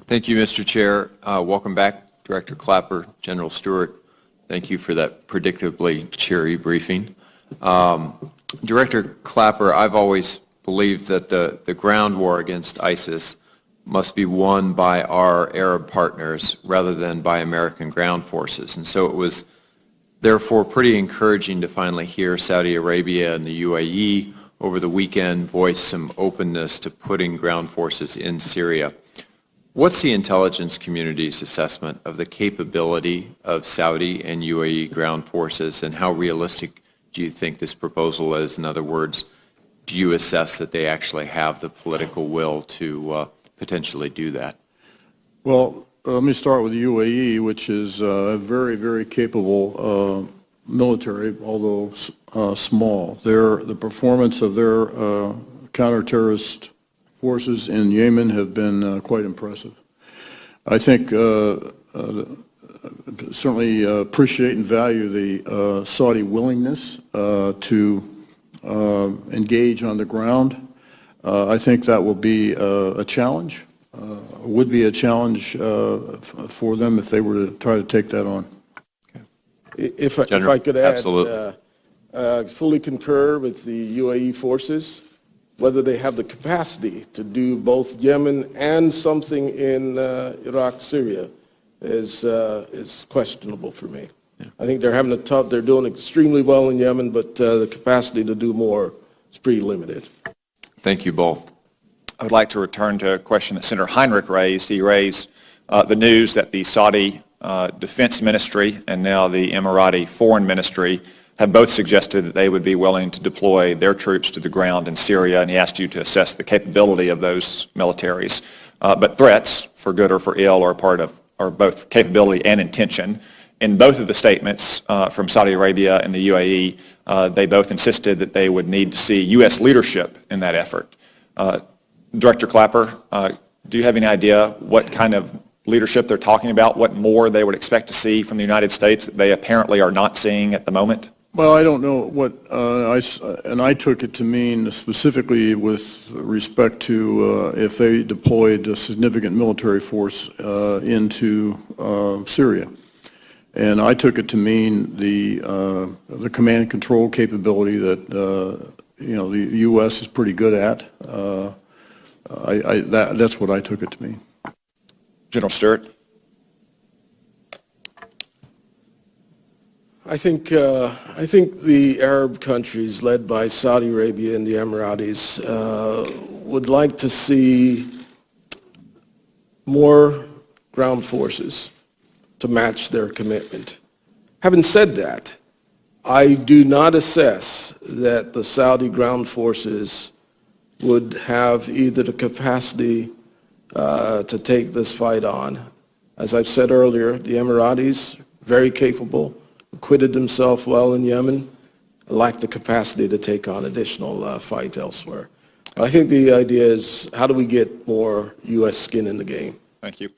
Thank you, Mr. Chair. Welcome back, Director Clapper, General Stewart. Thank you for that predictably cheery briefing. Director Clapper, I've always believed that the ground war against ISIS must be won by our Arab partners rather than by American ground forces. And so it was therefore pretty encouraging to finally hear Saudi Arabia and the UAE over the weekend voice some openness to putting ground forces in Syria. What's the intelligence community's assessment of the capability of Saudi and UAE ground forces, and how realistic do you think this proposal is? In other words, do you assess that they actually have the political will to potentially do that? Well, let me start with the UAE, which is a very, very capable military, although small. The performance of their counter-terrorist forces in Yemen have been quite impressive. I think certainly appreciate and value the Saudi willingness to engage on the ground. I think that will be a challenge, would be a challenge for them if they were to try to take that on. If I could add, absolutely. Fully concur with the UAE forces. Whether they have the capacity to do both Yemen and something in Iraq, Syria is questionable for me. Yeah. I think they're doing extremely well in Yemen, but the capacity to do more is pretty limited. Thank you both. I would like to return to a question that Senator Heinrich raised. He raised the news that the Saudi Defense Ministry and now the Emirati Foreign Ministry have both suggested that they would be willing to deploy their troops to the ground in Syria, and he asked you to assess the capability of those militaries. But threats, for good or for ill, are both capability and intention. In both of the statements from Saudi Arabia and the UAE, they both insisted that they would need to see U.S. leadership in that effort. Director Clapper, do you have any idea what kind of leadership they're talking about, what more they would expect to see from the United States that they apparently are not seeing at the moment? Well, I don't know what, I took it to mean specifically with respect to if they deployed a significant military force into Syria. And I took it to mean the command and control capability that, the U.S. is pretty good at. That's what I took it to mean. General Stewart. I think the Arab countries led by Saudi Arabia and the Emiratis would like to see more ground forces to match their commitment. Having said that, I do not assess that the Saudi ground forces would have either the capacity to take this fight on. As I've said earlier, the Emiratis, very capable, acquitted themselves well in Yemen, lack the capacity to take on additional fight elsewhere. I think the idea is, how do we get more U.S. skin in the game? Thank you.